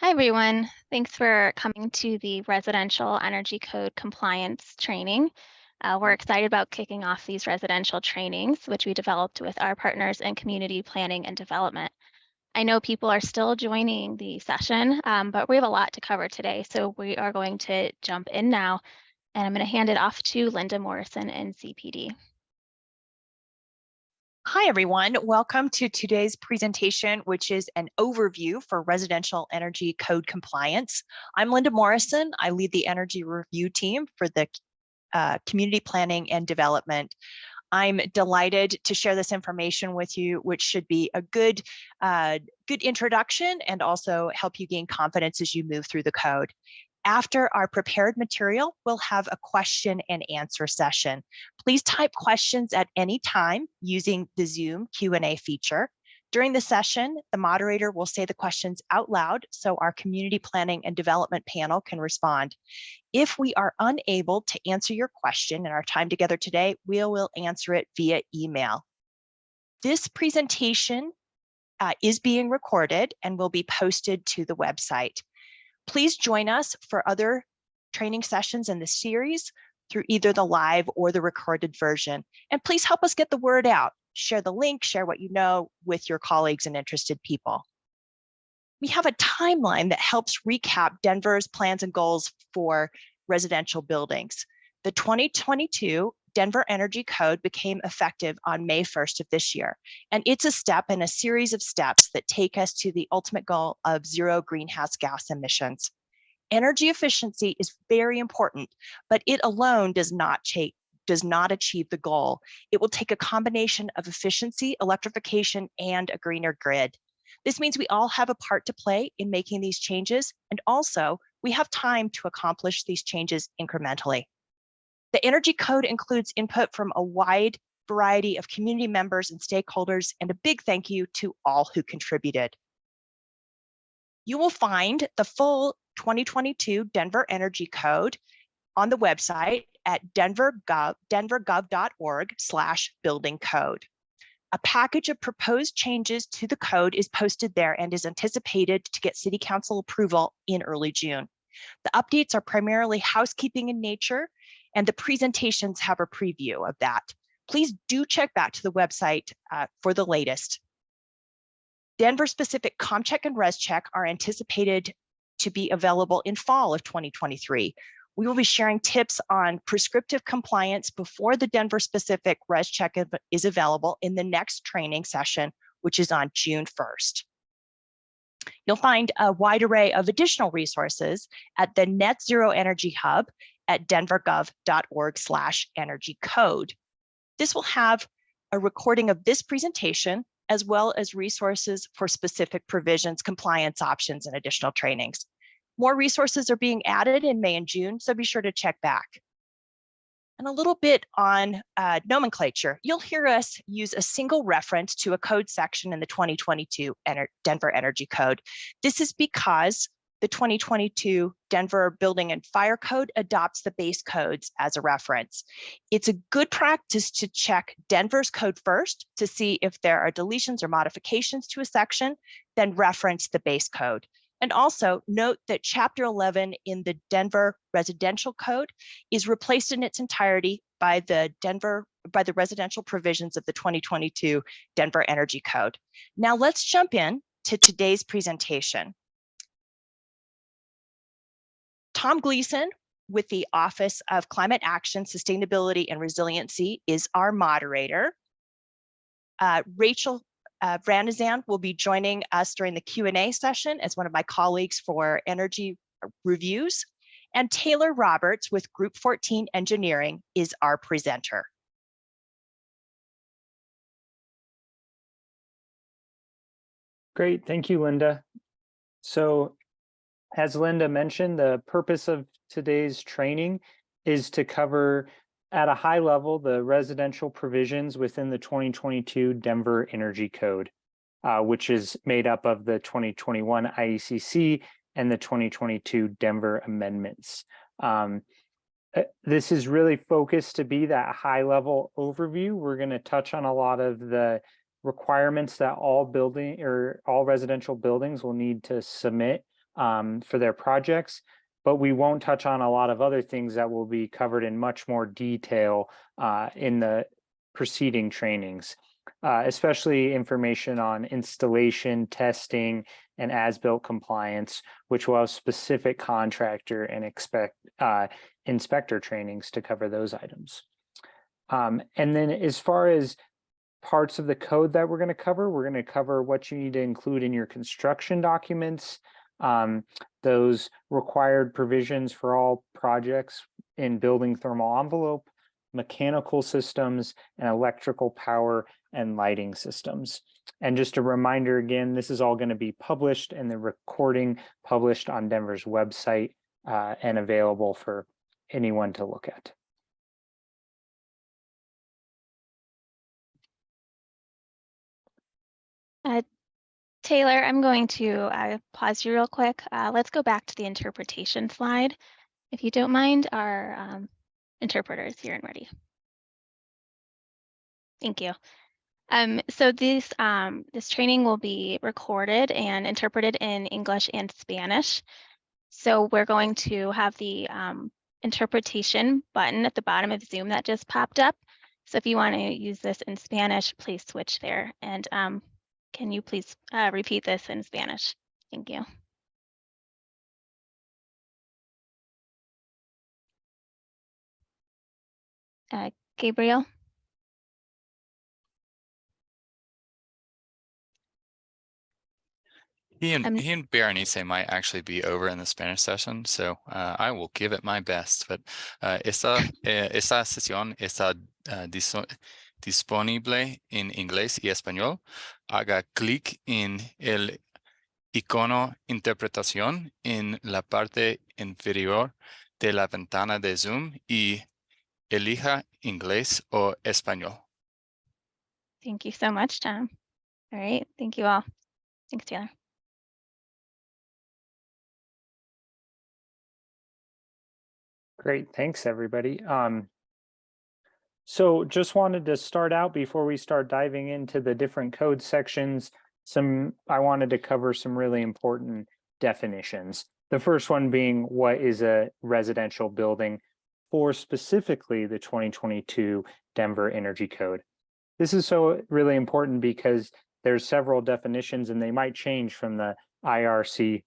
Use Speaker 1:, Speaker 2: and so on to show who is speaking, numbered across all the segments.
Speaker 1: Hi, everyone. Thanks for coming to the Residential Energy Code Compliance Training. We're excited about kicking off these residential trainings, which we developed with our partners in community planning and development. I know people are still joining the session, but we have a lot to cover today, so we are going to jump in now, and I'm going to hand it off to Linda Morrison in CPD.
Speaker 2: Hi, everyone. Welcome to today's presentation, which is an overview for residential energy code compliance. I'm Linda Morrison. I lead the energy review team for the community planning and development. I'm delighted to share this information with you, which should be a good introduction and also help you gain confidence as you move through the code. After our prepared material, we'll have a question and answer session. Please type questions at any time using the Zoom Q&A feature. During the session, the moderator will say the questions out loud so our community planning and development panel can respond. If we are unable to answer your question in our time together today, we will answer it via email. This presentation is being recorded and will be posted to the website. Please join us for other training sessions in the series through either the live or the recorded version. And please help us get the word out. Share the link, share what you know with your colleagues and interested people. We have a timeline that helps recap Denver's plans and goals for residential buildings. The 2022 Denver Energy Code became effective on May 1st of this year, and it's a step in a series of steps that take us to the ultimate goal of zero greenhouse gas emissions. Energy efficiency is very important, but it alone does not achieve the goal. It will take a combination of efficiency, electrification, and a greener grid. This means we all have a part to play in making these changes, and also we have time to accomplish these changes incrementally. The Energy Code includes input from a wide variety of community members and stakeholders, and a big thank you to all who contributed. You will find the full 2022 Denver Energy Code on the website at denvergov.org/building code. A package of proposed changes to the code is posted there and is anticipated to get City Council approval in early June. The updates are primarily housekeeping in nature, and the presentations have a preview of that. Please do check back to the website for the latest. Denver-specific ComCheck and ResCheck are anticipated to be available in fall of 2023. We will be sharing tips on prescriptive compliance before the Denver-specific ResCheck is available in the next training session, which is on June 1st. You'll find a wide array of additional resources at the Net Zero Energy Hub at denvergov.org/energy code. This will have a recording of this presentation, as well as resources for specific provisions, compliance options, and additional trainings. More resources are being added in May and June, so be sure to check back. And a little bit on nomenclature. You'll hear us use a single reference to a code section in the 2022 Denver Energy Code. This is because the 2022 Denver Building and Fire Code adopts the base codes as a reference. It's a good practice to check Denver's code first to see if there are deletions or modifications to a section, then reference the base code. And also note that Chapter 11 in the Denver Residential Code is replaced in its entirety by the residential provisions of the 2022 Denver Energy Code. Now let's jump in to today's presentation. Tom Gleason with the Office of Climate Action, Sustainability, and Resiliency is our moderator. Rachel Branazan will be joining us during the Q&A session as one of my colleagues for energy reviews. And Taylor Roberts with Group 14 Engineering is our presenter.
Speaker 3: Great, thank you, Linda. So as Linda mentioned, the purpose of today's training is to cover at a high level the residential provisions within the 2022 Denver Energy Code, which is made up of the 2021 IECC and the 2022 Denver amendments. This is really focused to be that high level overview. We're going to touch on a lot of the requirements that all residential buildings will need to submit for their projects, but we won't touch on a lot of other things that will be covered in much more detail in the preceding trainings, especially information on installation, testing, and as-built compliance, which will have specific contractor and inspector trainings to cover those items. And then as far as parts of the code that we're going to cover what you need to include in your construction documents, those required provisions for all projects in building thermal envelope, mechanical systems, and electrical power and lighting systems. And just a reminder again, this is all going to be published and the recording published on Denver's website and available for anyone to look at.
Speaker 1: Taylor, I'm going to pause you real quick. Let's go back to the interpretation slide. If you don't mind, our interpreters here and ready. Thank you. So this training will be recorded and interpreted in English and Spanish. So we're going to have the interpretation button at the bottom of Zoom that just popped up. So if you want to use this in Spanish, please switch there. And can you please repeat this in Spanish? Thank you. Gabriel?
Speaker 4: He and Berenice might actually be over in the Spanish session, so I will give it my best. But esta sesión está disponible en inglés y español. Haga clic en el icono interpretación en la parte inferior de la ventana de Zoom y elija inglés o español.
Speaker 1: Thank you so much, Tom. All right, thank you all. Thanks, Taylor.
Speaker 3: Great, thanks everybody. So just wanted to start out before we start diving into the different code sections. I wanted to cover some really important definitions. The first one being what is a residential building for specifically the 2022 Denver Energy Code. This is so really important because there's several definitions and they might change from the IRC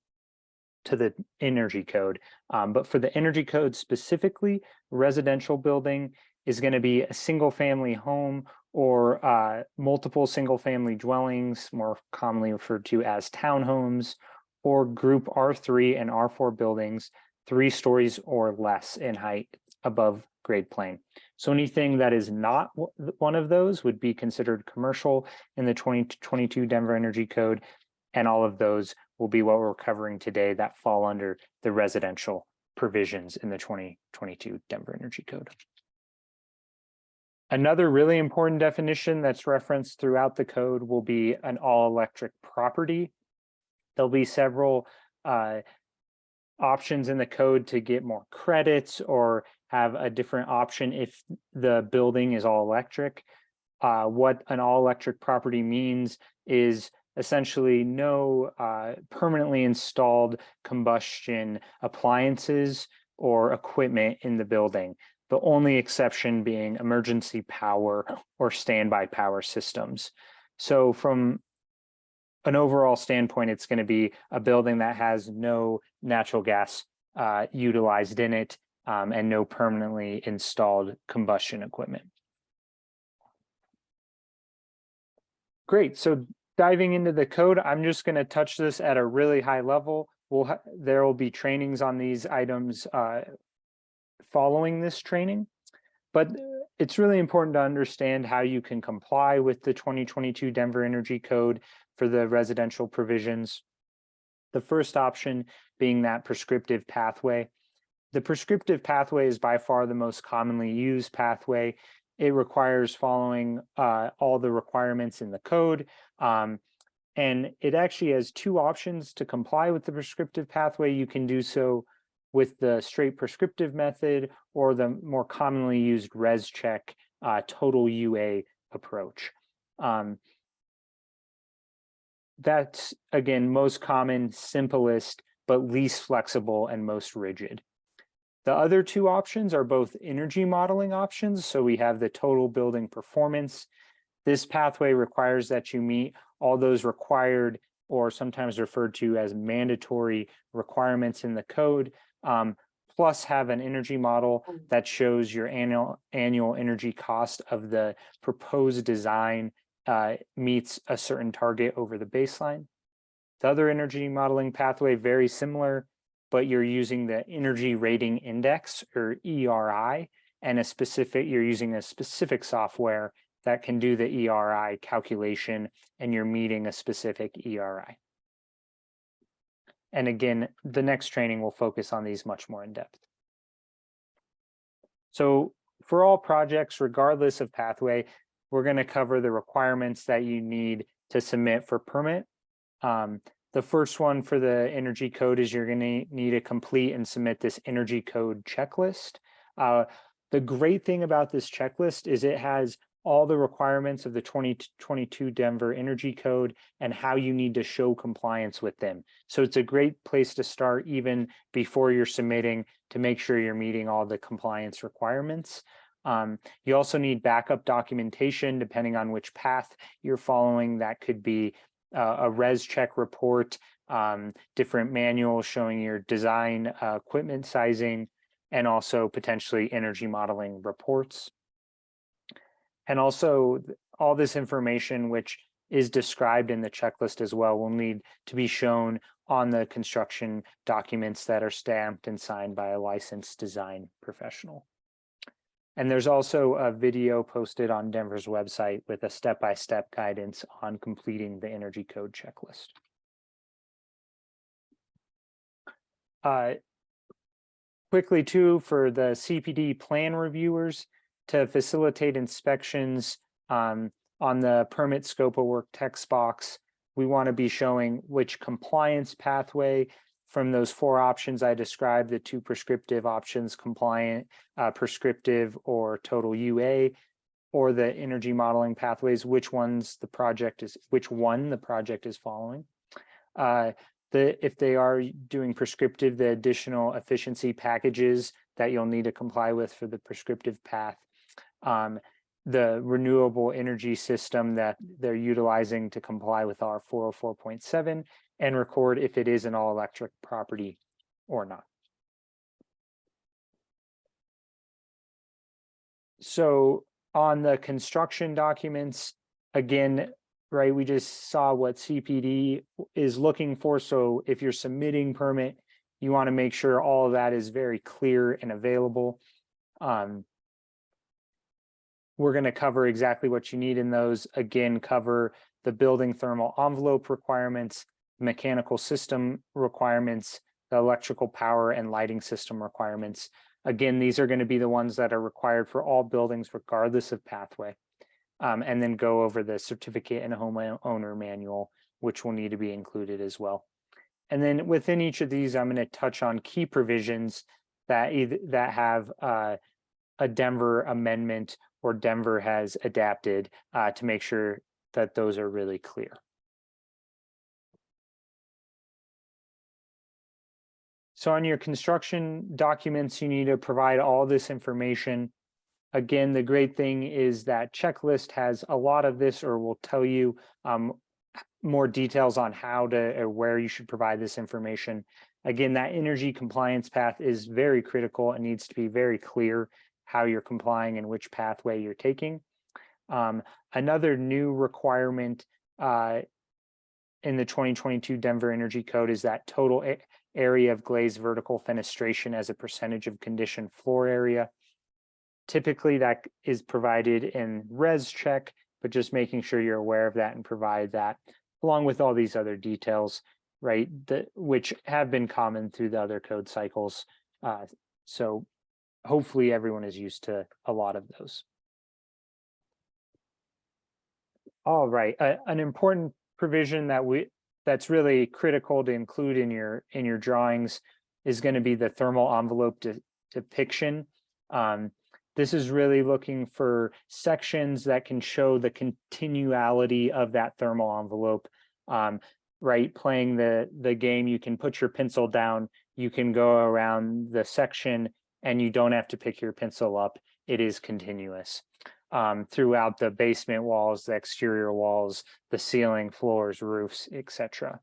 Speaker 3: to the energy code. But for the energy code specifically, residential building is going to be a single family home or multiple single family dwellings, more commonly referred to as townhomes, or group R3 and R4 buildings, 3 stories or less in height above grade plane. So anything that is not one of those would be considered commercial in the 2022 Denver Energy Code, and all of those will be what we're covering today that fall under the residential provisions in the 2022 Denver Energy Code. Another really important definition that's referenced throughout the code will be an all-electric property. There'll be several options in the code to get more credits or have a different option if the building is all electric. What an all-electric property means is essentially no permanently installed combustion appliances or equipment in the building. The only exception being emergency power or standby power systems. So from an overall standpoint, it's going to be a building that has no natural gas utilized in it and no permanently installed combustion equipment. Great. So diving into the code, I'm just going to touch this at a really high level. There will be trainings on these items following this training, but it's really important to understand how you can comply with the 2022 Denver Energy Code for the residential provisions. The first option being that prescriptive pathway. The prescriptive pathway is by far the most commonly used pathway. It requires following all the requirements in the code. And it actually has 2 options to comply with the prescriptive pathway. You can do so with the straight prescriptive method or the more commonly used res check total UA approach. That's, again, most common, simplest, but least flexible and most rigid. The other two options are both energy modeling options. So we have the total building performance. This pathway requires that you meet all those required, or sometimes referred to as mandatory, requirements in the code, plus have an energy model that shows your annual energy cost of the proposed design meets a certain target over the baseline. The other energy modeling pathway, very similar, but you're using the energy rating index, or ERI, and you're using a specific software that can do the ERI calculation, and you're meeting a specific ERI. And again, the next training will focus on these much more in depth. So for all projects, regardless of pathway, we're going to cover the requirements that you need to submit for permit. The first one for the energy code is you're going to need to complete and submit this energy code checklist. The great thing about this checklist is it has all the requirements of the 2022 Denver Energy Code and how you need to show compliance with them. So it's a great place to start even before you're submitting, to make sure you're meeting all the compliance requirements. You also need backup documentation depending on which path you're following. That could be a res check report, different manuals showing your design, equipment sizing, and also potentially energy modeling reports. And also all this information, which is described in the checklist as well, will need to be shown on the construction documents that are stamped and signed by a licensed design professional. And there's also a video posted on Denver's website with a step-by-step guidance on completing the energy code checklist. Quickly too, for the CPD plan reviewers, to facilitate inspections on the permit scope of work text box, we want to be showing which compliance pathway from those 4 options I described, the 2 prescriptive options, compliant, prescriptive, or total UA, or the energy modeling pathways, which one the project is following. If they are doing prescriptive, the additional efficiency packages that you'll need to comply with for the prescriptive path, the renewable energy system that they're utilizing to comply with our 404.7, and record if it is an all-electric property or not. So on the construction documents, again, right, we just saw what CPD is looking for. So if you're submitting permit, you want to make sure all of that is very clear and available. We're going to cover exactly what you need in those. Again, cover the building thermal envelope requirements, mechanical system requirements, the electrical power and lighting system requirements. Again, these are going to be the ones that are required for all buildings regardless of pathway. And then go over the certificate and homeowner manual, which will need to be included as well. And then within each of these, I'm going to touch on key provisions that have a Denver amendment or Denver has adapted to make sure that those are really clear. So on your construction documents, you need to provide all this information. Again, the great thing is that checklist has a lot of this, or will tell you more details on how to or where you should provide this information. Again, that energy compliance path is very critical and needs to be very clear how you're complying and which pathway you're taking. Another new requirement in the 2022 Denver Energy Code is that total area of glazed vertical fenestration as a percentage of conditioned floor area. Typically that is provided in res check, but just making sure you're aware of that and provide that along with all these other details, right, which have been common through the other code cycles. So hopefully everyone is used to a lot of those. All right, an important provision that's really critical to include in your drawings is going to be the thermal envelope depiction. This is really looking for sections that can show the continuality of that thermal envelope. right, playing the game, you can put your pencil down, you can go around the section, and you don't have to pick your pencil up. It is continuous throughout the basement walls, the exterior walls, the ceiling, floors, roofs, etc.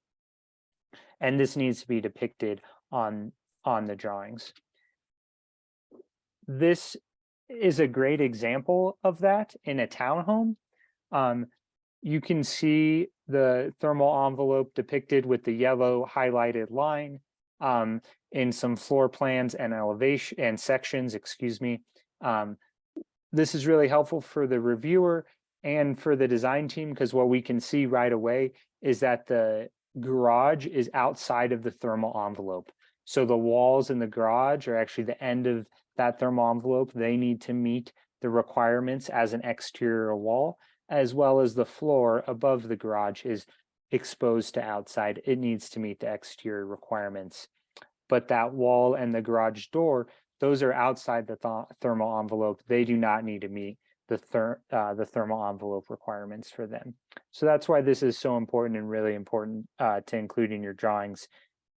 Speaker 3: And this needs to be depicted on the drawings. This is a great example of that in a townhome. You can see the thermal envelope depicted with the yellow highlighted line in some floor plans and elevation and sections, excuse me. This is really helpful for the reviewer and for the design team, because what we can see right away is that the garage is outside of the thermal envelope. So the walls in the garage are actually the end of that thermal envelope. They need to meet the requirements as an exterior wall, as well as the floor above the garage is exposed to outside. It needs to meet the exterior requirements. But that wall and the garage door, those are outside the thermal envelope. They do not need to meet the thermal envelope requirements for them. So that's why this is so important and really important to include in your drawings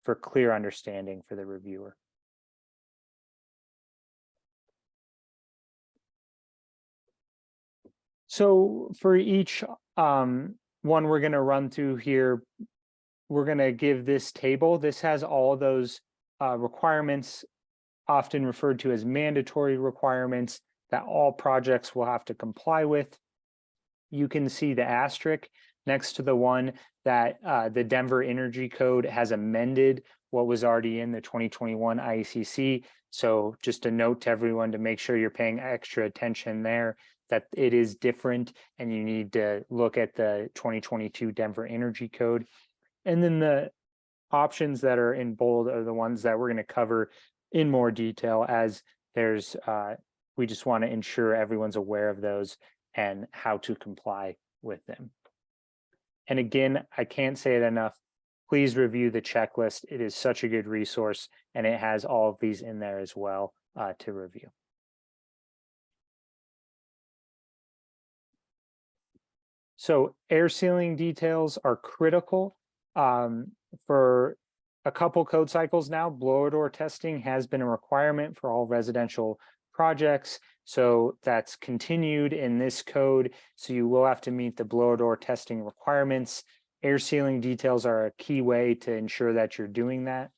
Speaker 3: for clear understanding for the reviewer. So for each one we're going to run through here, we're going to give this table. This has all those requirements, often referred to as mandatory requirements, that all projects will have to comply with. You can see the asterisk next to the one that the Denver Energy Code has amended what was already in the 2021 IECC. So just a note to everyone to make sure you're paying extra attention there, that it is different and you need to look at the 2022 Denver Energy Code. And then the options that are in bold are the ones that we're going to cover in more detail, as there's we just want to ensure everyone's aware of those and how to comply with them. And again, I can't say it enough, please review the checklist. It is such a good resource, and it has all of these in there as well to review. So air sealing details are critical. For a couple code cycles now, blower door testing has been a requirement for all residential projects. So that's continued in this code. So you will have to meet the blower door testing requirements. Air sealing details are a key way to ensure that you're doing that.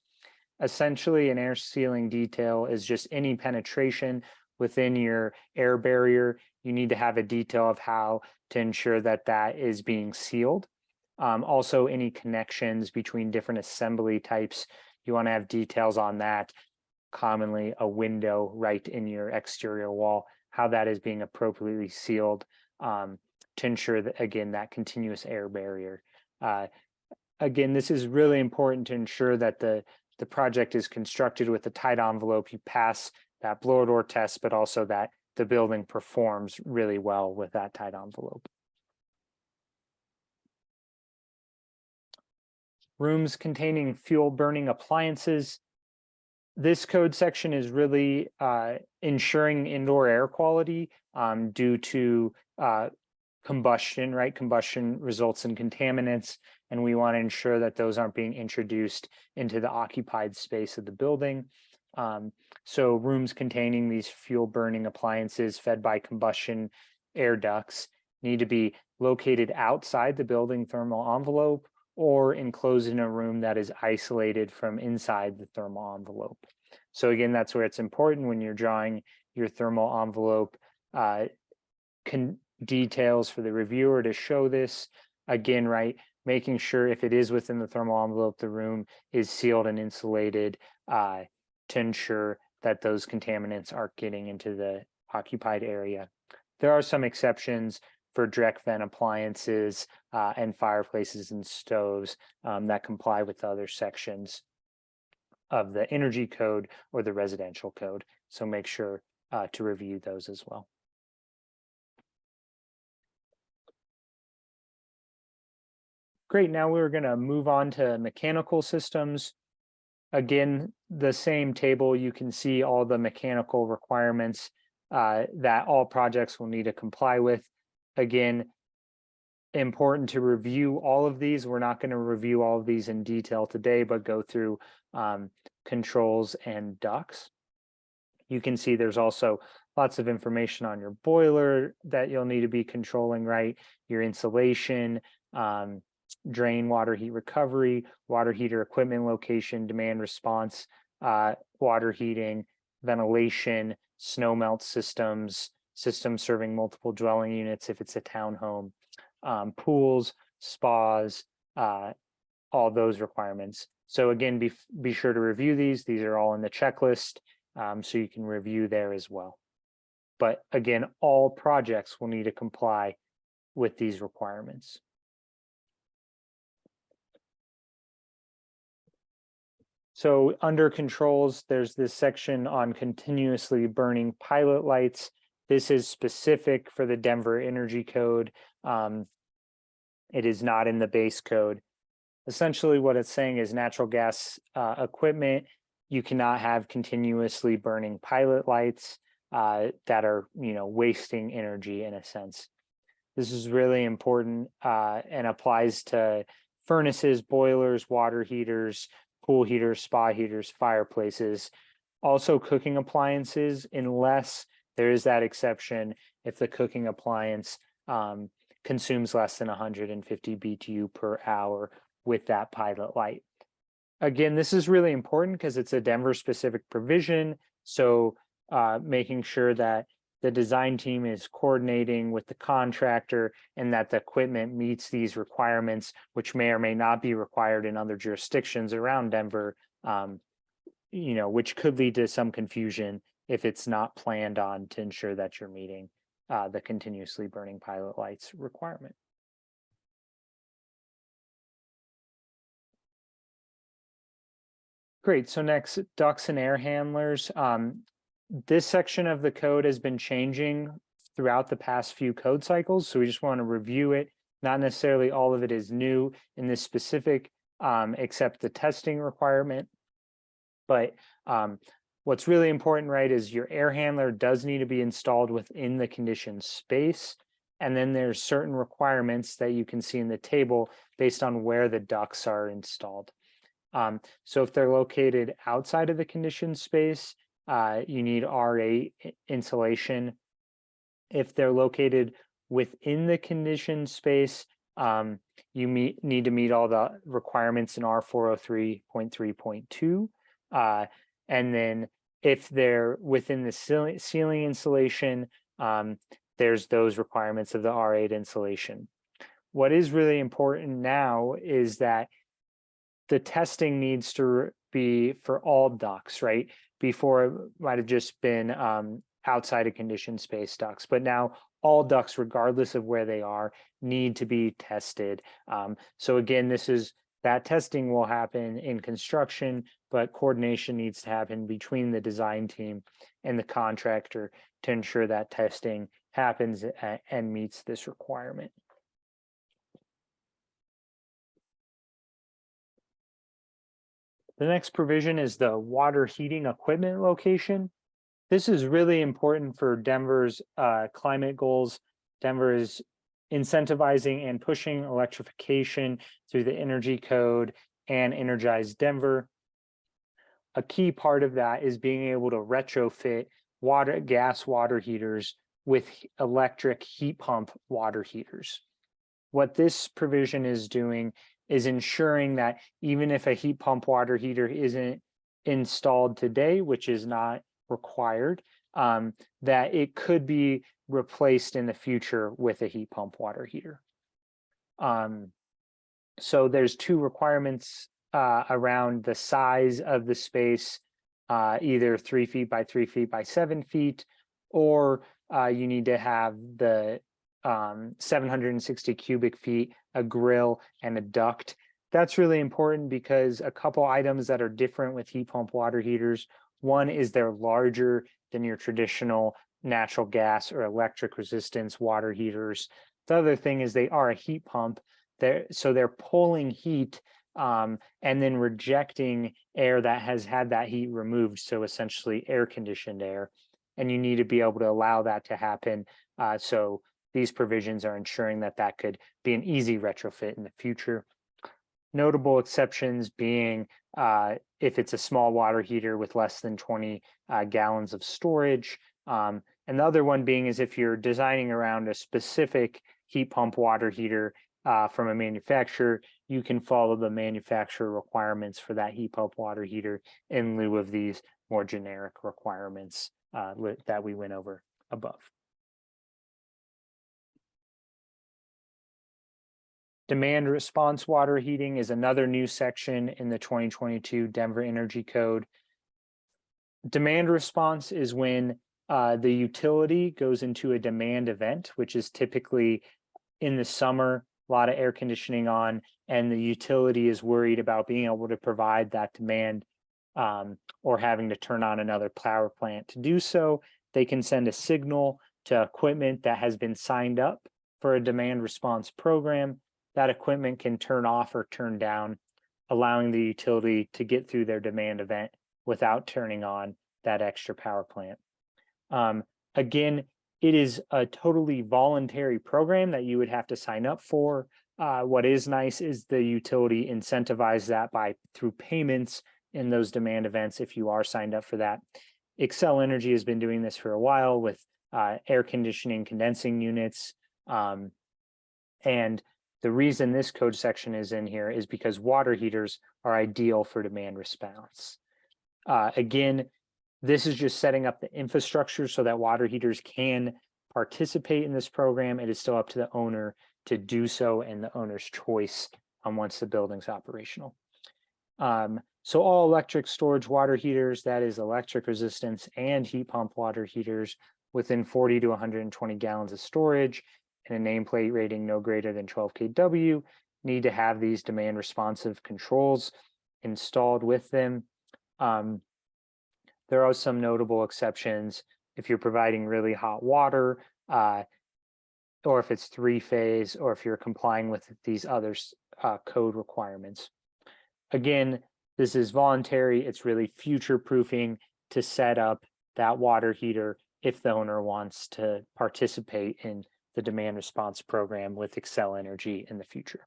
Speaker 3: Essentially, an air sealing detail is just any penetration within your air barrier. You need to have a detail of how to ensure that that is being sealed. Also, any connections between different assembly types, you want to have details on that. Commonly, a window right in your exterior wall, how that is being appropriately sealed to ensure that, again, that continuous air barrier. Again, this is really important to ensure that the project is constructed with a tight envelope. You pass that blower door test, but also that the building performs really well with that tight envelope. Rooms containing fuel burning appliances. This code section is really ensuring indoor air quality due to combustion, right? Combustion results in contaminants, and we want to ensure that those aren't being introduced into the occupied space of the building. So rooms containing these fuel burning appliances fed by combustion air ducts need to be located outside the building thermal envelope or enclosed in a room that is isolated from inside the thermal envelope. So again, that's where it's important when you're drawing your thermal envelope details for the reviewer to show this. Again, right, making sure if it is within the thermal envelope, the room is sealed and insulated to ensure that those contaminants aren't getting into the occupied area. There are some exceptions for direct vent appliances and fireplaces and stoves that comply with other sections of the energy code or the residential code. So make sure to review those as well. Great, now we're going to move on to mechanical systems. Again, the same table, you can see all the mechanical requirements that all projects will need to comply with. Again, important to review all of these. We're not going to review all of these in detail today, but go through controls and ducts. You can see there's also lots of information on your boiler that you'll need to be controlling, right? Your insulation, drain water heat recovery, water heater equipment location, demand response, water heating, ventilation, snow melt systems serving multiple dwelling units if it's a townhome, pools, spas, all those requirements. So again, be sure to review these. These are all in the checklist, so you can review there as well. But again, all projects will need to comply with these requirements. So under controls, there's this section on continuously burning pilot lights. This is specific for the Denver Energy Code. It is not in the base code. Essentially what it's saying is natural gas equipment, you cannot have continuously burning pilot lights that are, wasting energy in a sense. This is really important and applies to furnaces, boilers, water heaters, pool heaters, spa heaters, fireplaces, also cooking appliances, unless there is that exception if the cooking appliance consumes less than 150 BTU per hour with that pilot light. Again, this is really important because it's a Denver specific provision. So making sure that the design team is coordinating with the contractor and that the equipment meets these requirements, which may or may not be required in other jurisdictions around Denver, which could lead to some confusion if it's not planned on to ensure that you're meeting the continuously burning pilot lights requirement. Great, so next, ducts and air handlers. This section of the code has been changing throughout the past few code cycles, so we just want to review it. Not necessarily all of it is new in this specific, except the testing requirement. But what's really important, right, is your air handler does need to be installed within the conditioned space. And then there's certain requirements that you can see in the table based on where the ducts are installed. So if they're located outside of the conditioned space, you need R8 insulation. If they're located within the conditioned space, you need to meet all the requirements in R403.3.2. And then if they're within the ceiling insulation, there's those requirements of the R8 insulation. What is really important now is that the testing needs to be for all ducts, right? Before it might have just been outside of conditioned space ducts, but now all ducts, regardless of where they are, need to be tested. So again, that testing will happen in construction, but coordination needs to happen between the design team and the contractor to ensure that testing happens and meets this requirement. The next provision is the water heating equipment location. This is really important for Denver's climate goals. Denver is incentivizing and pushing electrification through the energy code and Energize Denver. A key part of that is being able to retrofit gas water heaters with electric heat pump water heaters. What this provision is doing is ensuring that even if a heat pump water heater isn't installed today, which is not required, that it could be replaced in the future with a heat pump water heater. So there's two requirements around the size of the space, either 3 feet by 3 feet by 7 feet, or you need to have the 760 cubic feet, a grill, and a duct. That's really important because a couple items that are different with heat pump water heaters. One is they're larger than your traditional natural gas or electric resistance water heaters. The other thing is they are a heat pump. So they're pulling heat and then rejecting air that has had that heat removed. So essentially air conditioned air. And you need to be able to allow that to happen. So these provisions are ensuring that that could be an easy retrofit in the future. Notable exceptions being if it's a small water heater with less than 20 gallons of storage. And the other one being is if you're designing around a specific heat pump water heater from a manufacturer, you can follow the manufacturer requirements for that heat pump water heater in lieu of these more generic requirements that we went over above. Demand response water heating is another new section in the 2022 Denver Energy Code. Demand response is when the utility goes into a demand event, which is typically in the summer, a lot of air conditioning on, and the utility is worried about being able to provide that demand or having to turn on another power plant. To do so, they can send a signal to equipment that has been signed up for a demand response program. That equipment can turn off or turn down, allowing the utility to get through their demand event without turning on that extra power plant. Again, it is a totally voluntary program that you would have to sign up for. What is nice is the utility incentivizes that through payments in those demand events if you are signed up for that. Xcel Energy has been doing this for a while with air conditioning condensing units. And the reason this code section is in here is because water heaters are ideal for demand response. Again, this is just setting up the infrastructure so that water heaters can participate in this program. It is still up to the owner to do so and the owner's choice on once the building's operational. So all electric storage water heaters, that is electric resistance and heat pump water heaters within 40 to 120 gallons of storage and a nameplate rating no greater than 12 kW, need to have these demand responsive controls installed with them. There are some notable exceptions if you're providing really hot water, or if it's three-phase, or if you're complying with these other code requirements. Again, this is voluntary. It's really future-proofing to set up that water heater if the owner wants to participate in the demand response program with Xcel Energy in the future.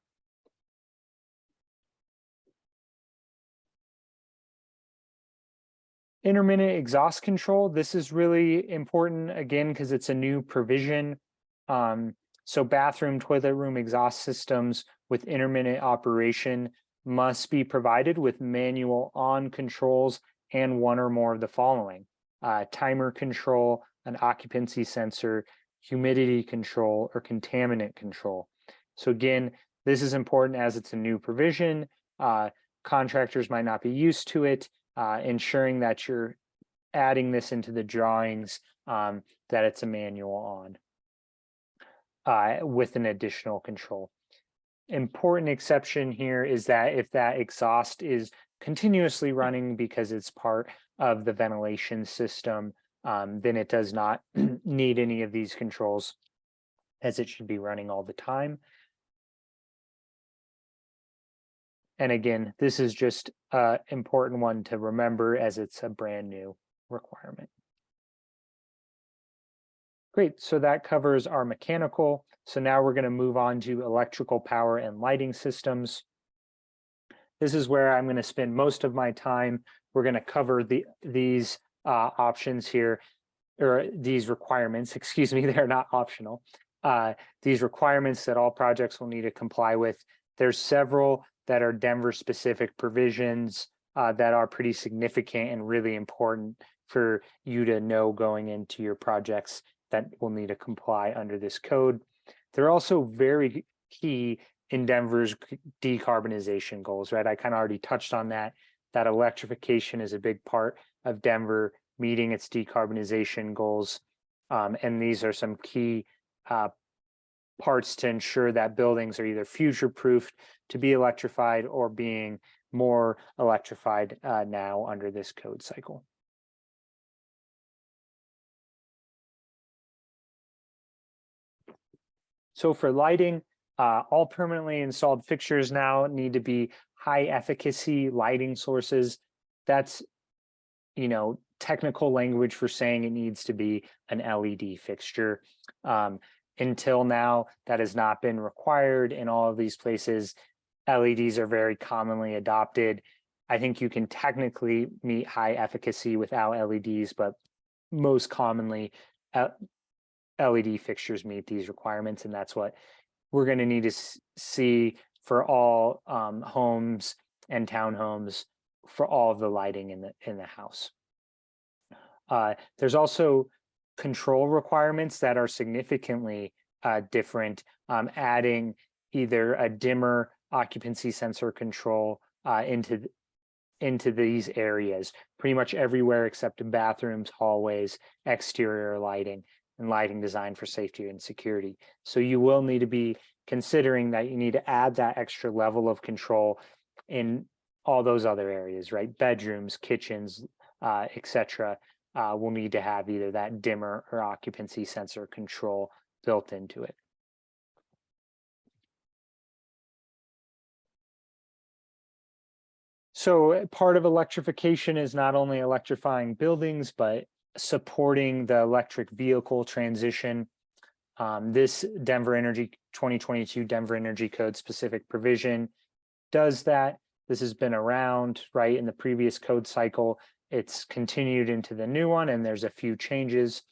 Speaker 3: Intermittent exhaust control. This is really important again because it's a new provision. So bathroom, toilet room exhaust systems with intermittent operation must be provided with manual on controls and one or more of the following: timer control, an occupancy sensor, humidity control, or contaminant control. So again, this is important as it's a new provision. Contractors might not be used to it, ensuring that you're adding this into the drawings, that it's a manual on with an additional control. Important exception here is that if that exhaust is continuously running because it's part of the ventilation system, then it does not need any of these controls, as it should be running all the time. And again, this is just an important one to remember as it's a brand new requirement. Great, so that covers our mechanical. So now we're going to move on to electrical power and lighting systems. This is where I'm going to spend most of my time. We're going to cover these options here, or these requirements, excuse me, they're not optional. These requirements that all projects will need to comply with. There's several that are Denver specific provisions that are pretty significant and really important for you to know going into your projects that will need to comply under this code. They're also very key in Denver's decarbonization goals, right? I kind of already touched on that electrification is a big part of Denver meeting its decarbonization goals. And these are some key parts to ensure that buildings are either future-proofed to be electrified or being more electrified now under this code cycle. So for lighting, all permanently installed fixtures now need to be high efficacy lighting sources. That's, technical language for saying it needs to be an LED fixture. Until now, that has not been required in all of these places. LEDs are very commonly adopted. I think you can technically meet high efficacy without LEDs, but most commonly LED fixtures meet these requirements, and that's what we're going to need to see for all homes and townhomes for all of the lighting in the house. There's also control requirements that are significantly different, adding either a dimmer occupancy sensor control into these areas, pretty much everywhere except bathrooms, hallways, exterior lighting, and lighting designed for safety and security. So you will need to be considering that you need to add that extra level of control in all those other areas, right? Bedrooms, kitchens, etc. Will need to have either that dimmer or occupancy sensor control built into it. So part of electrification is not only electrifying buildings, but supporting the electric vehicle transition. This Denver Energy 2022 Denver Energy Code specific provision does that. This has been around, right, in the previous code cycle. It's continued into the new one, and there's a few changes.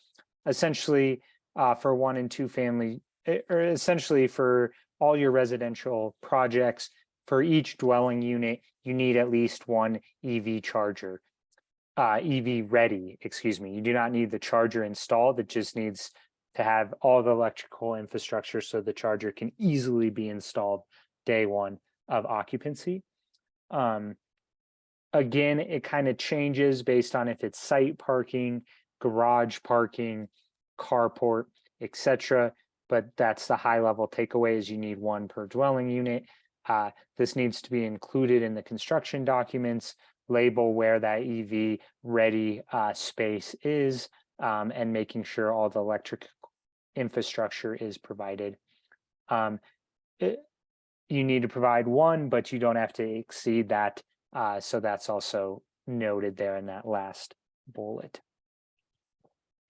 Speaker 3: Essentially, for 1 and 2 family, or essentially for all your residential projects, for each dwelling unit, you need at least one EV charger. EV ready, excuse me. You do not need the charger installed. It just needs to have all the electrical infrastructure so the charger can easily be installed day one of occupancy. Again, it kind of changes based on if it's site parking, garage parking, carport, etc. But that's the high level takeaway is you need one per dwelling unit. This needs to be included in the construction documents, label where that EV ready space is, and making sure all the electric infrastructure is provided. You need to provide one, but you don't have to exceed that. So that's also noted there in that last bullet.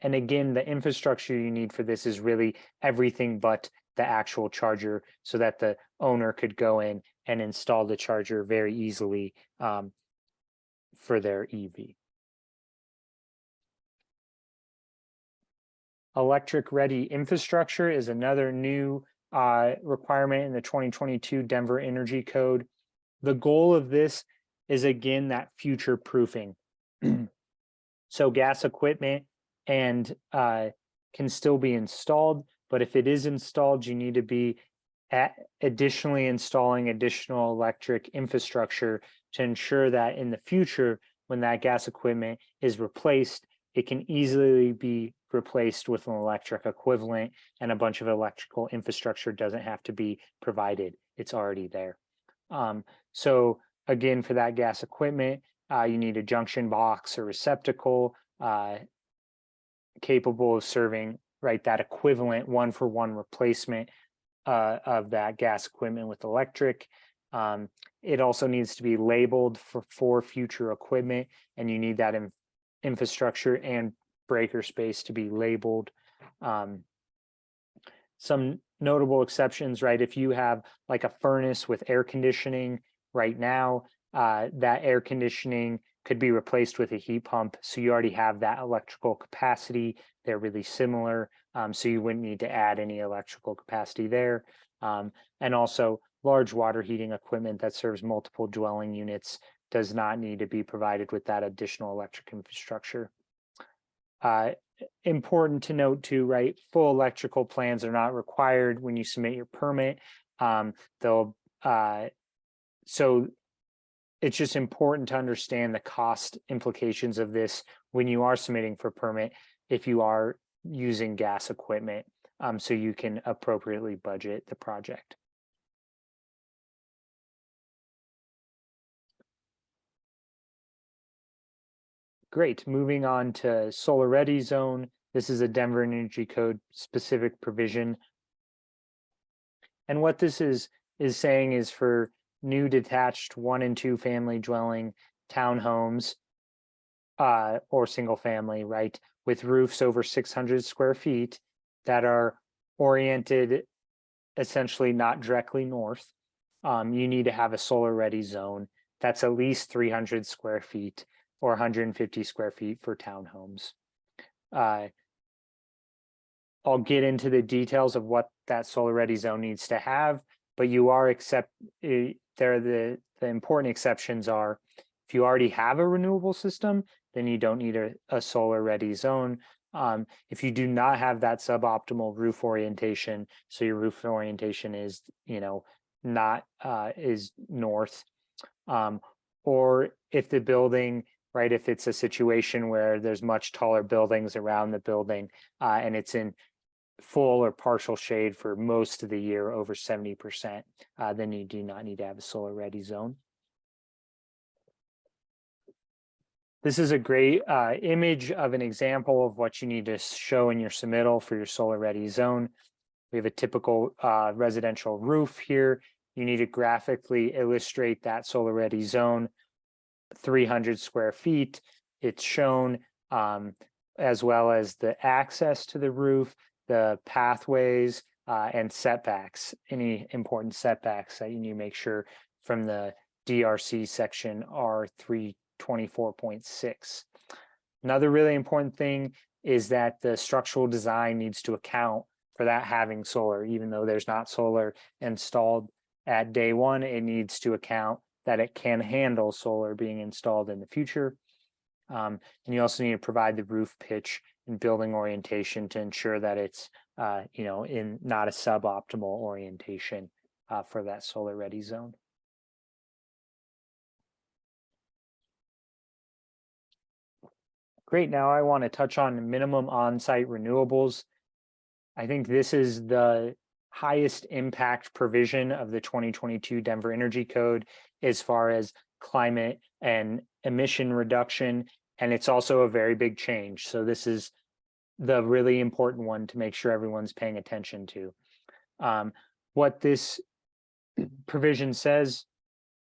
Speaker 3: And again, the infrastructure you need for this is really everything but the actual charger, so that the owner could go in and install the charger very easily for their EV. Electric ready infrastructure is another new requirement in the 2022 Denver Energy Code. The goal of this is, again, that future proofing. So gas equipment and can still be installed, but if it is installed, you need to be additionally installing additional electric infrastructure to ensure that in the future, when that gas equipment is replaced, it can easily be replaced with an electric equivalent, and a bunch of electrical infrastructure doesn't have to be provided. It's already there. So again, for that gas equipment, you need a junction box or receptacle capable of serving, right, that equivalent one-for-one replacement of that gas equipment with electric. It also needs to be labeled for future equipment, and you need that infrastructure and breaker space to be labeled. Some notable exceptions, right? If you have like a furnace with air conditioning right now, that air conditioning could be replaced with a heat pump. So you already have that electrical capacity. They're really similar. So you wouldn't need to add any electrical capacity there. And also large water heating equipment that serves multiple dwelling units does not need to be provided with that additional electric infrastructure. Important to note too, right? Full electrical plans are not required when you submit your permit. So it's just important to understand the cost implications of this when you are submitting for permit, if you are using gas equipment, so you can appropriately budget the project. Great, moving on to solar ready zone. This is a Denver Energy Code specific provision. And what this is saying is for new detached 1 and 2 family dwelling townhomes or single family, right, with roofs over 600 square feet that are oriented essentially not directly north, you need to have a solar ready zone that's at least 300 square feet or 150 square feet for townhomes. I'll get into the details of what that solar ready zone needs to have, but you are the important exceptions are if you already have a renewable system, then you don't need a solar ready zone. If you do not have that suboptimal roof orientation, so your roof orientation is, not is north, or if the building, right, if it's a situation where there's much taller buildings around the building and it's in full or partial shade for most of the year, over 70%, then you do not need to have a solar ready zone. This is a great image of an example of what you need to show in your submittal for your solar ready zone. We have a typical residential roof here. You need to graphically illustrate that solar ready zone, 300 square feet. It's shown as well as the access to the roof, the pathways and setbacks, any important setbacks that you need to make sure from the DRC section are 324.6. Another really important thing is that the structural design needs to account for that having solar. Even though there's not solar installed at day one, it needs to account that it can handle solar being installed in the future. And you also need to provide the roof pitch and building orientation to ensure that it's in not a suboptimal orientation for that solar ready zone. Great. Now I want to touch on minimum on-site renewables. I think this is the highest impact provision of the 2022 Denver Energy Code as far as climate and emission reduction. And it's also a very big change. So this is the really important one to make sure everyone's paying attention to. What this provision says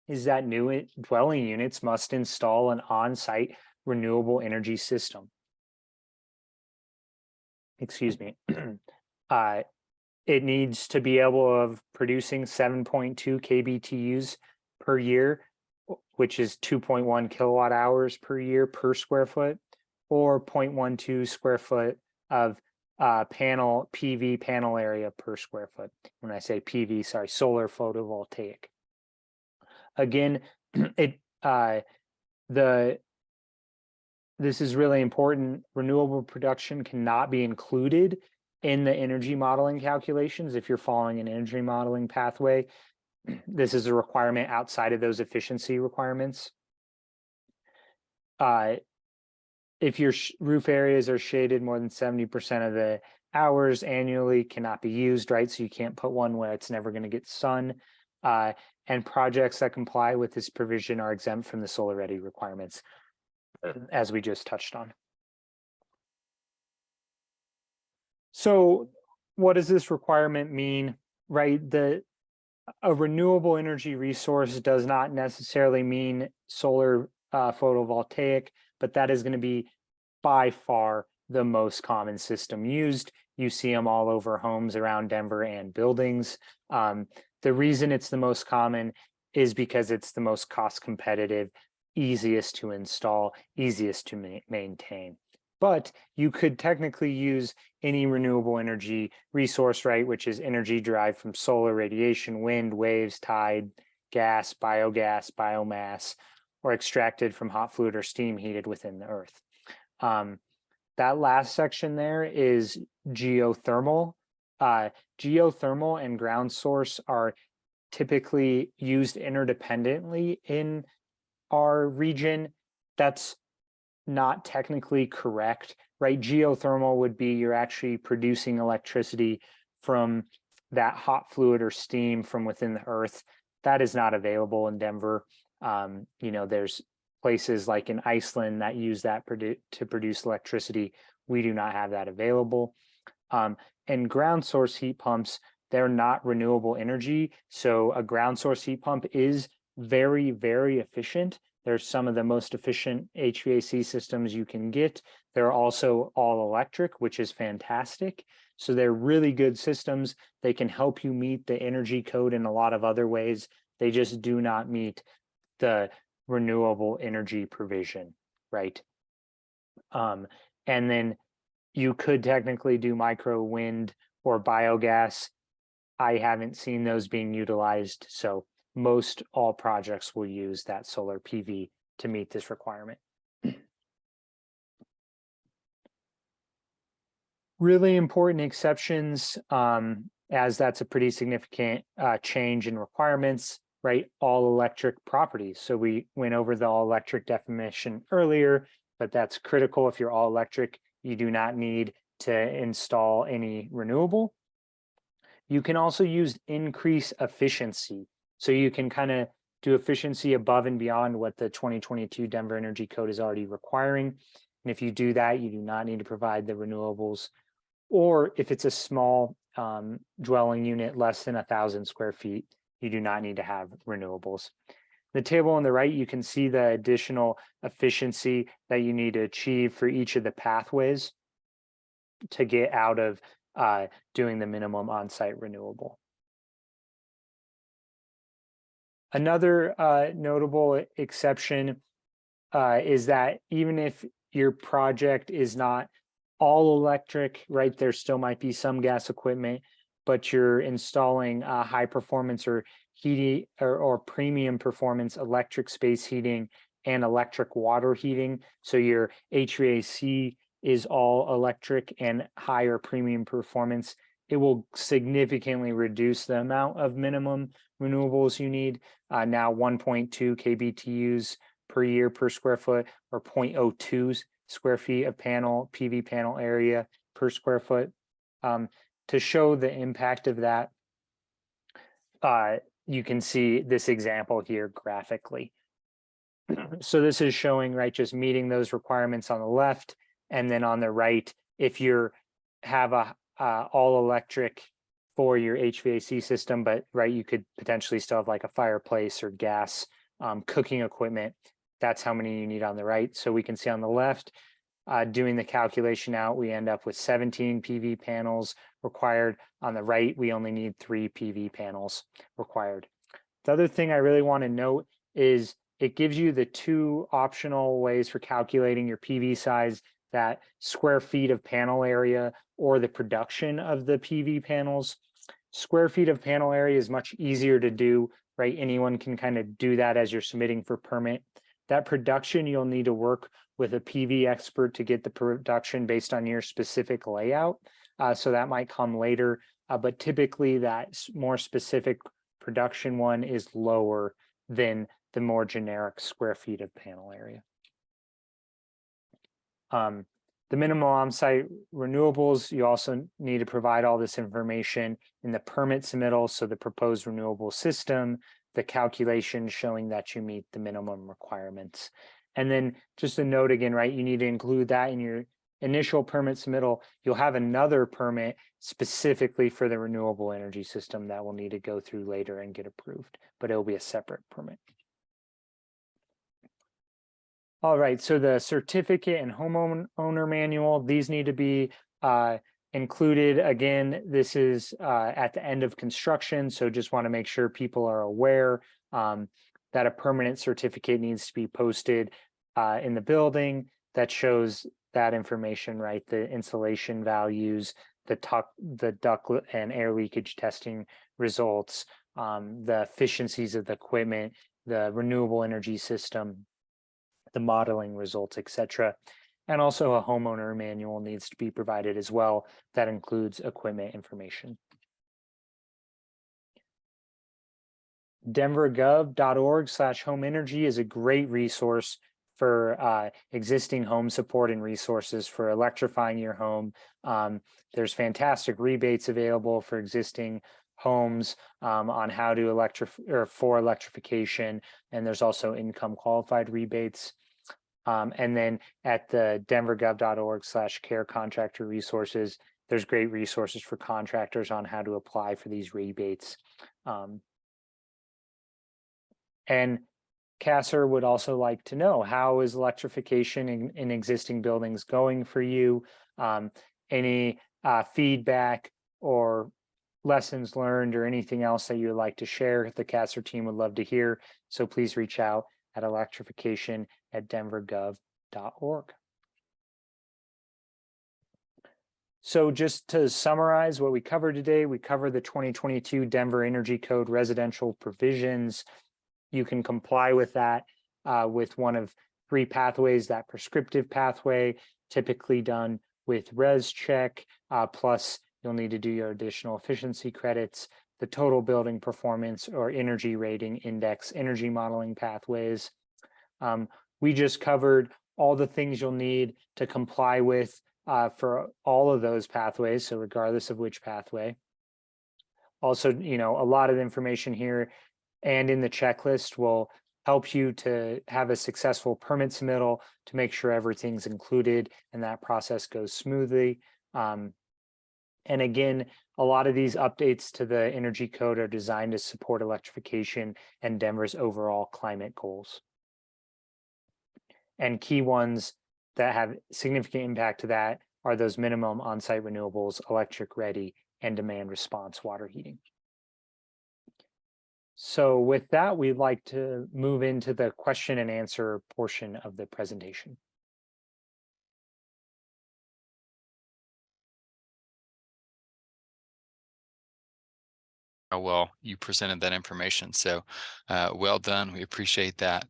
Speaker 3: is that new dwelling units must install an on-site renewable energy system. Excuse me. It needs to be able of producing 7.2 kBTUs per year, which is 2.1 kilowatt hours per year per square foot, or 0.12 square foot of PV panel area per square foot. When I say PV, sorry, solar photovoltaic. Again, this is really important. Renewable production cannot be included in the energy modeling calculations if you're following an energy modeling pathway. This is a requirement outside of those efficiency requirements. If your roof areas are shaded more than 70% of the hours annually, cannot be used, right? So you can't put one where it's never going to get sun. And projects that comply with this provision are exempt from the solar ready requirements, as we just touched on. So what does this requirement mean, right? A renewable energy resource does not necessarily mean solar photovoltaic, but that is going to be by far the most common system used. You see them all over homes around Denver and buildings. The reason it's the most common is because it's the most cost competitive, easiest to install, easiest to maintain. But you could technically use any renewable energy resource, right, which is energy derived from solar, radiation, wind, waves, tide, gas, biogas, biomass, or extracted from hot fluid or steam heated within the earth. That last section there is geothermal. Geothermal and ground source are typically used interdependently in our region. That's not technically correct, right? Geothermal would be you're actually producing electricity from that hot fluid or steam from within the earth. That is not available in Denver. There's places like in Iceland that use that to produce electricity. We do not have that available. And ground source heat pumps, they're not renewable energy. So a ground source heat pump is very, very efficient. They're some of the most efficient HVAC systems you can get. They're also all electric, which is fantastic. So they're really good systems. They can help you meet the energy code in a lot of other ways. They just do not meet the renewable energy provision, right? And then you could technically do micro wind or biogas. I haven't seen those being utilized, so most all projects will use that solar PV to meet this requirement. Really important exceptions, as that's a pretty significant change in requirements, right? All electric properties. So we went over the all electric definition earlier, but that's critical. If you're all electric, you do not need to install any renewable. You can also use increase efficiency. So you can kind of do efficiency above and beyond what the 2022 Denver Energy Code is already requiring. And if you do that, you do not need to provide the renewables. Or if it's a small dwelling unit, less than 1,000 square feet, you do not need to have renewables. The table on the right, you can see the additional efficiency that you need to achieve for each of the pathways to get out of doing the minimum on-site renewable. Another notable exception is that even if your project is not all electric, right, there still might be some gas equipment, but you're installing high performance or heating or premium performance electric space heating and electric water heating. So your HVAC is all electric and higher premium performance. It will significantly reduce the amount of minimum renewables you need. Now 1.2 kBTUs per year per square foot, or 0.02 square feet of PV panel area per square foot. To show the impact of that, you can see this example here graphically. So this is showing, right, just meeting those requirements on the left, and then on the right, if you have a all electric for your HVAC system, but right, you could potentially still have like a fireplace or gas cooking equipment. That's how many you need on the right. So we can see on the left, doing the calculation out, we end up with 17 PV panels required. On the right, we only need 3 PV panels required. The other thing I really want to note is it gives you the 2 optional ways for calculating your PV size, that square feet of panel area or the production of the PV panels. Square feet of panel area is much easier to do, right? Anyone can kind of do that as you're submitting for permit. That production, you'll need to work with a PV expert to get the production based on your specific layout. So that might come later, but typically that more specific production one is lower than the more generic square feet of panel area. The minimum on-site renewables, you also need to provide all this information in the permit submittal. So the proposed renewable system, the calculation showing that you meet the minimum requirements. And then just a note again, right, you need to include that in your initial permit submittal. You'll have another permit specifically for the renewable energy system that will need to go through later and get approved, but it'll be a separate permit. All right, so the certificate and homeowner manual, these need to be included. Again, this is at the end of construction, so just want to make sure people are aware that a permanent certificate needs to be posted in the building that shows that information, right? The insulation values, the duct and air leakage testing results, the efficiencies of the equipment, the renewable energy system, the modeling results, etc. And also a homeowner manual needs to be provided as well. That includes equipment information. denvergov.org/home energy is a great resource for existing home support and resources for electrifying your home. There's fantastic rebates available for existing homes on how to for electrification, and there's also income qualified rebates. And then at the denvergov.org/care contractor resources, there's great resources for contractors on how to apply for these rebates. And Kasser would also like to know, how is electrification in existing buildings going for you? Any feedback or lessons learned or anything else that you would like to share, the CASR team would love to hear. So please reach out at electrification@denvergov.org. So just to summarize what we covered today, we covered the 2022 Denver Energy Code residential provisions. You can comply with that with one of 3 pathways, that prescriptive pathway, typically done with res check, plus you'll need to do your additional efficiency credits, the total building performance or energy rating index, energy modeling pathways. We just covered all the things you'll need to comply with for all of those pathways, so regardless of which pathway. Also, a lot of information here and in the checklist will help you to have a successful permit submittal to make sure everything's included and that process goes smoothly. And again, a lot of these updates to the energy code are designed to support electrification and Denver's overall climate goals. And key ones that have significant impact to that are those minimum on-site renewables, electric ready, and demand response water heating. So with that, we'd like to move into the question and answer portion of the presentation.
Speaker 4: How well you presented that information. So well done. We appreciate that.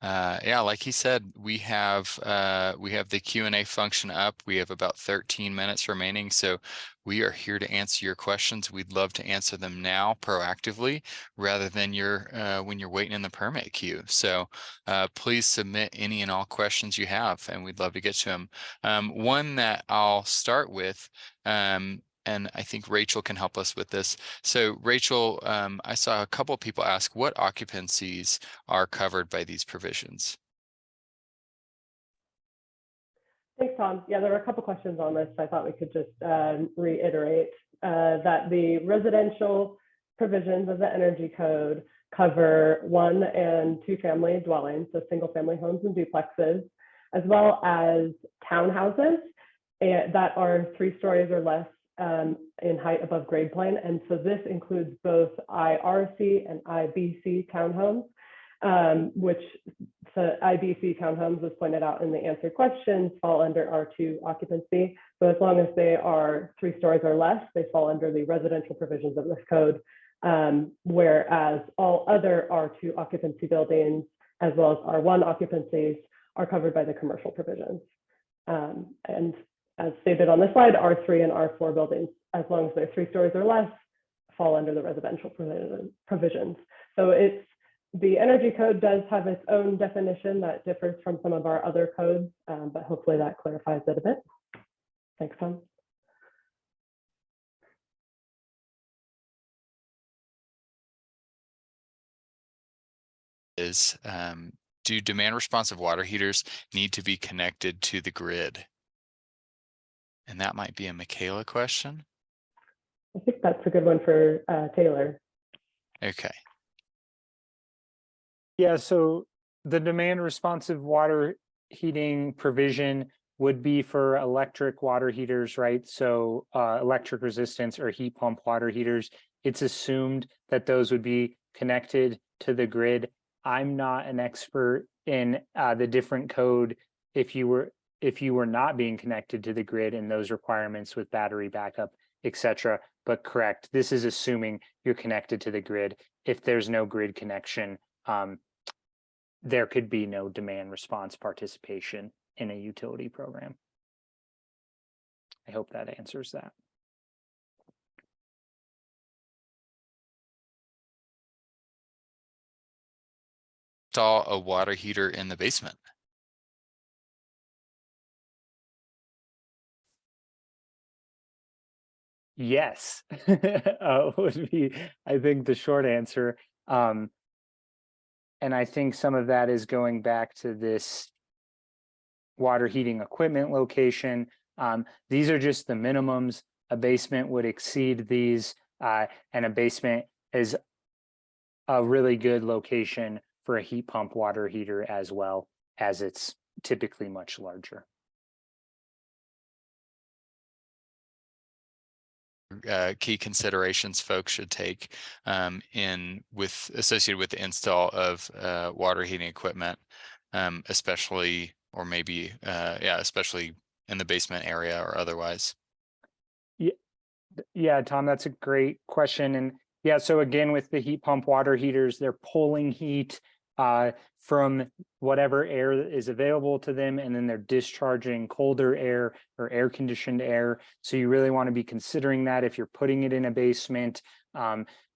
Speaker 4: Yeah, like he said, we have the Q&A function up. We have about 13 minutes remaining. So we are here to answer your questions. We'd love to answer them now proactively rather than when you're waiting in the permit queue. So please submit any and all questions you have, and we'd love to get to them. One that I'll start with, and I think Rachel can help us with this. So Rachel, I saw a couple of people ask what occupancies are covered by these provisions.
Speaker 5: Thanks, Tom. Yeah, there were a couple questions on this. I thought we could just reiterate that the residential provisions of the Energy Code cover 1 and 2 family dwellings, so single family homes and duplexes, as well as townhouses that are 3 stories or less in height above grade plane. And so this includes both IRC and IBC townhomes, which so IBC townhomes, as pointed out in the answered questions, fall under R2 occupancy. So as long as they are 3 stories or less, they fall under the residential provisions of this code, whereas all other R2 occupancy buildings, as well as R1 occupancies, are covered by the commercial provisions. And as stated on the slide, R3 and R4 buildings, as long as they're 3 stories or less, fall under the residential provisions. So the Energy Code does have its own definition that differs from some of our other codes, but hopefully that clarifies it a bit. Thanks, Tom.
Speaker 4: Do demand responsive water heaters need to be connected to the grid? And that might be a Michaela question.
Speaker 5: I think that's a good one for Taylor.
Speaker 4: Okay.
Speaker 3: Yeah, so the demand responsive water heating provision would be for electric water heaters, right? So electric resistance or heat pump water heaters, it's assumed that those would be connected to the grid. I'm not an expert in the different code if you were not being connected to the grid and those requirements with battery backup, etc. But correct, this is assuming you're connected to the grid. If there's no grid connection, there could be no demand response participation in a utility program. I hope that answers that.
Speaker 4: Install a water heater in the basement.
Speaker 3: Yes, would be, I think, the short answer. And I think some of that is going back to this water heating equipment location. These are just the minimums. A basement would exceed these, and a basement is a really good location for a heat pump water heater, as well as it's typically much larger.
Speaker 4: key considerations folks should take associated with the install of water heating equipment, especially, or maybe, especially in the basement area or otherwise?
Speaker 3: Yeah, Tom, that's a great question. And yeah, so again, with the heat pump water heaters, they're pulling heat from whatever air is available to them, and then they're discharging colder air or air conditioned air. So you really want to be considering that if you're putting it in a basement.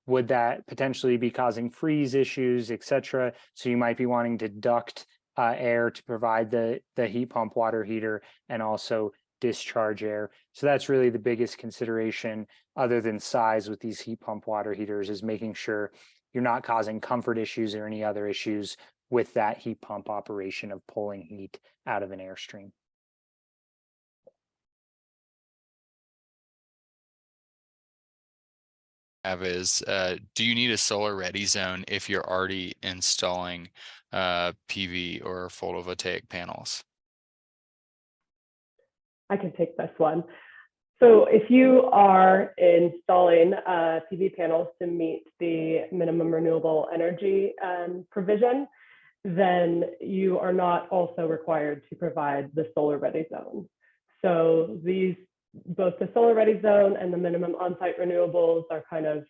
Speaker 3: Would that potentially be causing freeze issues, et cetera? So you might be wanting to duct air to provide the heat pump water heater and also discharge air. So that's really the biggest consideration, other than size, with these heat pump water heaters, is making sure you're not causing comfort issues or any other issues with that heat pump operation of pulling heat out of an airstream.
Speaker 4: Do you need a solar ready zone if you're already installing PV or photovoltaic panels?
Speaker 5: I can take this one. So if you are installing PV panels to meet the minimum renewable energy provision, then you are not also required to provide the solar ready zone. So both the solar ready zone and the minimum on-site renewables are kind of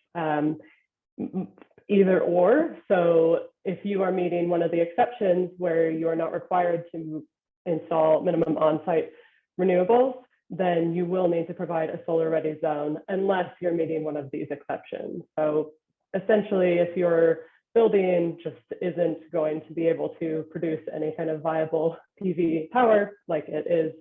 Speaker 5: either or. So if you are meeting one of the exceptions where you are not required to install minimum on-site renewables, then you will need to provide a solar ready zone unless you're meeting one of these exceptions. So essentially, if your building just isn't going to be able to produce any kind of viable PV power, like it is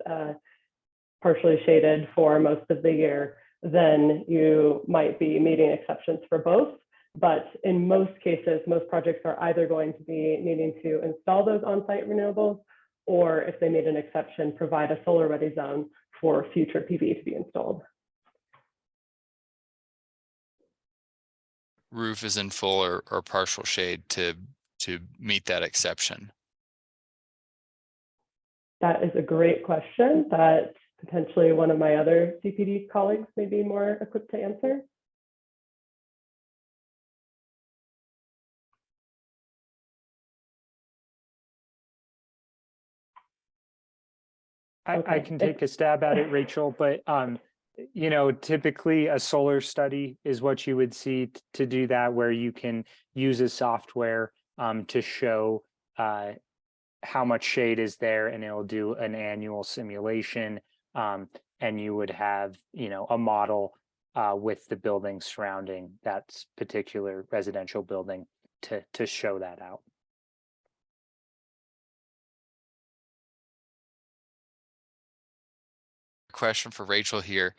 Speaker 5: partially shaded for most of the year, then you might be meeting exceptions for both. But in most cases, most projects are either going to be needing to install those on-site renewables, or if they made an exception, provide a solar ready zone for future PV to be installed.
Speaker 4: Roof is in full or partial shade to meet that exception?
Speaker 5: That is a great question that potentially one of my other CPD colleagues may be more equipped to answer.
Speaker 3: I can take a stab at it, Rachel, but you know, typically a solar study is what you would see to do that, where you can use a software to show how much shade is there, and it'll do an annual simulation, and you would have, you know, a model with the building surrounding that particular residential building to show that out.
Speaker 4: Question for Rachel here.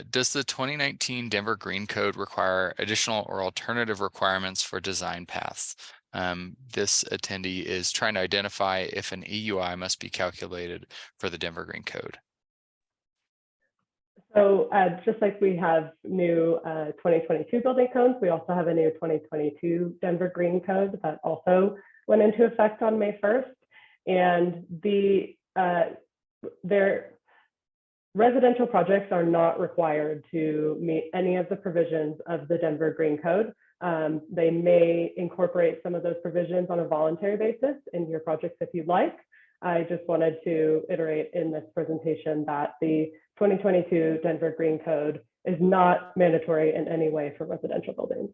Speaker 4: Does the 2019 Denver Green Code require additional or alternative requirements for design paths? This attendee is trying to identify if an EUI must be calculated for the Denver Green Code.
Speaker 5: So just like we have new 2022 building codes, we also have a new 2022 Denver Green Code that also went into effect on May 1st. And their residential projects are not required to meet any of the provisions of the Denver Green Code. They may incorporate some of those provisions on a voluntary basis in your projects if you'd like. I just wanted to iterate in this presentation that the 2022 Denver Green Code is not mandatory in any way for residential buildings.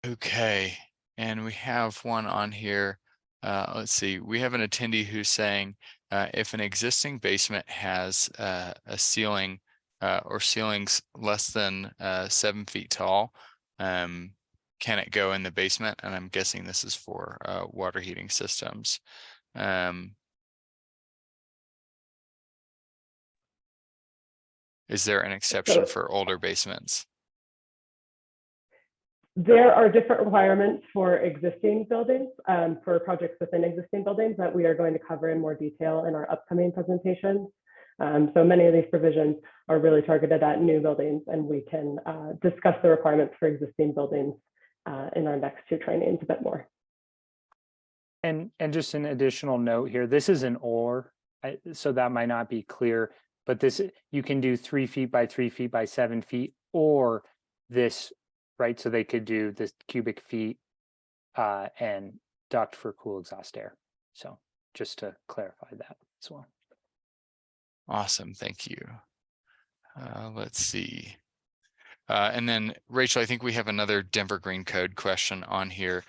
Speaker 4: Okay, and we have one on here. Let's see, we have an attendee who's saying if an existing basement has a ceiling or ceilings less than 7 feet tall, can it go in the basement? And I'm guessing this is for water heating systems. Is there an exception for older basements?
Speaker 5: There are different requirements for existing buildings, for projects within existing buildings that we are going to cover in more detail in our upcoming presentations. So many of these provisions are really targeted at new buildings, and we can discuss the requirements for existing buildings in our next two trainings a bit more.
Speaker 3: And just an additional note here, this is an or, so that might not be clear, but this, you can do 3 feet by 3 feet by 7 feet, or this, right? So they could do this cubic feet and duct for cool exhaust air. So just to clarify that as well.
Speaker 4: Awesome, thank you. Let's see. And then Rachel, I think we have another Denver Green Code question on here.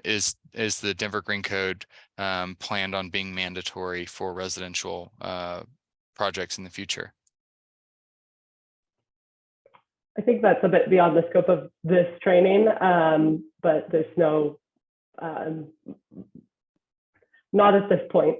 Speaker 4: Is the Denver Green Code planned on being mandatory for residential projects in the future?
Speaker 5: I think that's a bit beyond the scope of this training, but there's no, not at this point.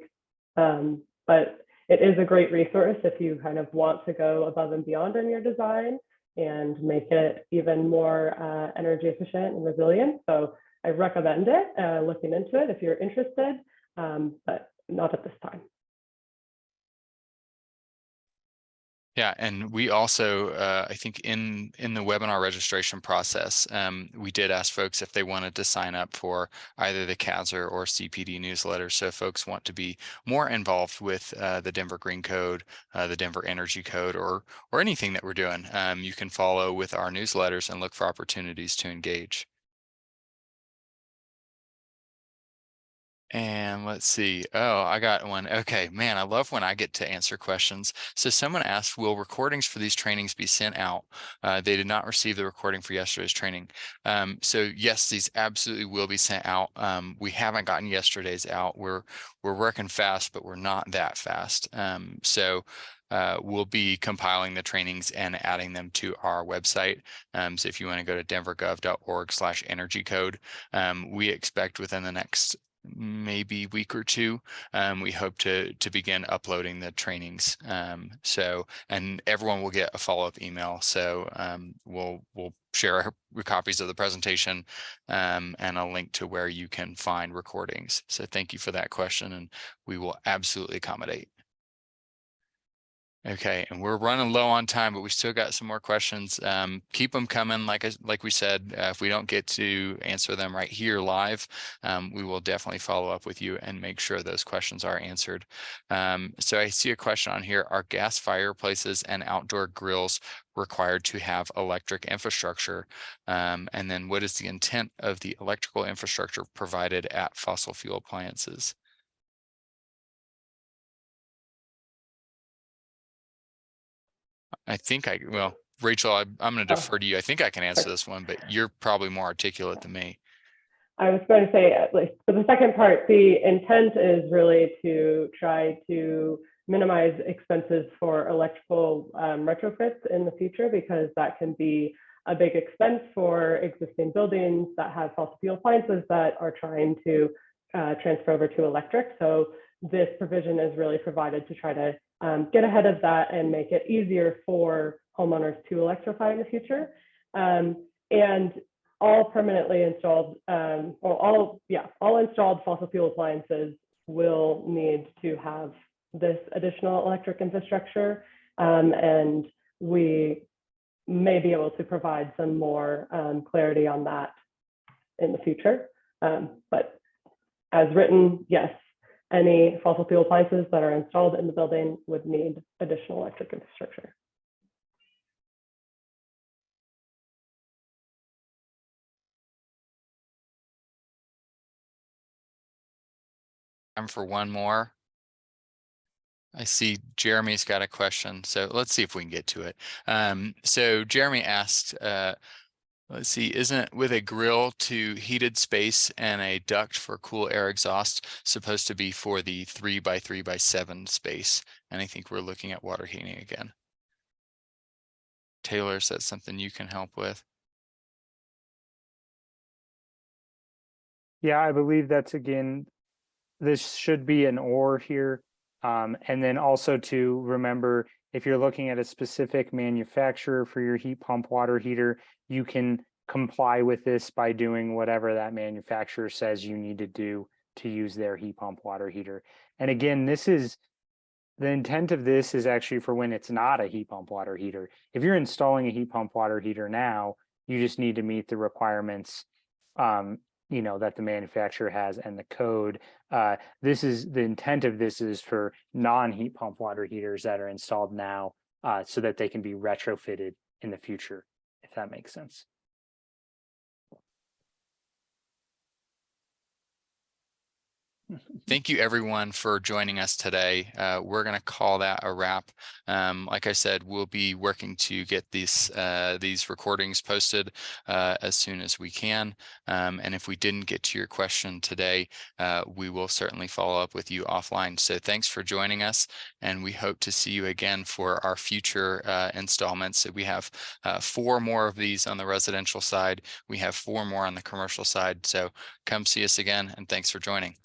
Speaker 5: But it is a great resource if you kind of want to go above and beyond in your design and make it even more energy efficient and resilient. So I recommend it, looking into it if you're interested, but not at this time.
Speaker 4: Yeah, and we also, I think in the webinar registration process, we did ask folks if they wanted to sign up for either the CASR or CPD newsletter. So if folks want to be more involved with the Denver Green Code, the Denver Energy Code, or anything that we're doing, you can follow with our newsletters and look for opportunities to engage. And let's see. Oh, I got one. Okay, man, I love when I get to answer questions. So someone asked, will recordings for these trainings be sent out? They did not receive the recording for yesterday's training. So yes, these absolutely will be sent out. We haven't gotten yesterday's out. We're working fast, but we're not that fast. So we'll be compiling the trainings and adding them to our website. So if you want to go to denvergov.org/energycode, we expect within the next maybe week or two, we hope to begin uploading the trainings. So, and everyone will get a follow-up email. So we'll share copies of the presentation and a link to where you can find recordings. So thank you for that question, and we will absolutely accommodate. Okay, and we're running low on time, but we still got some more questions. Keep them coming. Like we said, if we don't get to answer them right here live, we will definitely follow up with you and make sure those questions are answered. So I see a question on here: are gas fireplaces and outdoor grills required to have electric infrastructure? And then what is the intent of the electrical infrastructure provided at fossil fuel appliances? I think well, Rachel, I'm going to defer to you. I think I can answer this one, but you're probably more articulate than me.
Speaker 5: I was going to say, at least for the second part, the intent is really to try to minimize expenses for electrical retrofits in the future, because that can be a big expense for existing buildings that have fossil fuel appliances that are trying to transfer over to electric. So this provision is really provided to try to get ahead of that and make it easier for homeowners to electrify in the future. And all permanently installed, all installed fossil fuel appliances will need to have this additional electric infrastructure. And we may be able to provide some more clarity on that in the future. But as written, yes, any fossil fuel appliances that are installed in the building would need additional electric infrastructure.
Speaker 4: Time for one more. I see Jeremy's got a question, so let's see if we can get to it. So Jeremy asked, let's see, isn't with a grill to heated space and a duct for cool air exhaust supposed to be for the 3 by 3 by 7 space? And I think we're looking at water heating again. Taylor, is that something you can help with?
Speaker 3: Yeah, I believe that's, again, this should be an or here. And then also to remember, if you're looking at a specific manufacturer for your heat pump water heater, you can comply with this by doing whatever that manufacturer says you need to do to use their heat pump water heater. And again, this is the intent of this is actually for when it's not a heat pump water heater. If you're installing a heat pump water heater now, you just need to meet the requirements that the manufacturer has and the code. This is the intent of this is for non-heat pump water heaters that are installed now, so that they can be retrofitted in the future, if that makes sense.
Speaker 4: Thank you everyone for joining us today. We're going to call that a wrap. Like I said, we'll be working to get these recordings posted as soon as we can. And if we didn't get to your question today, we will certainly follow up with you offline. So thanks for joining us, and we hope to see you again for our future installments. So we have 4 more of these on the residential side. We have 4 more on the commercial side. So come see us again, and thanks for joining.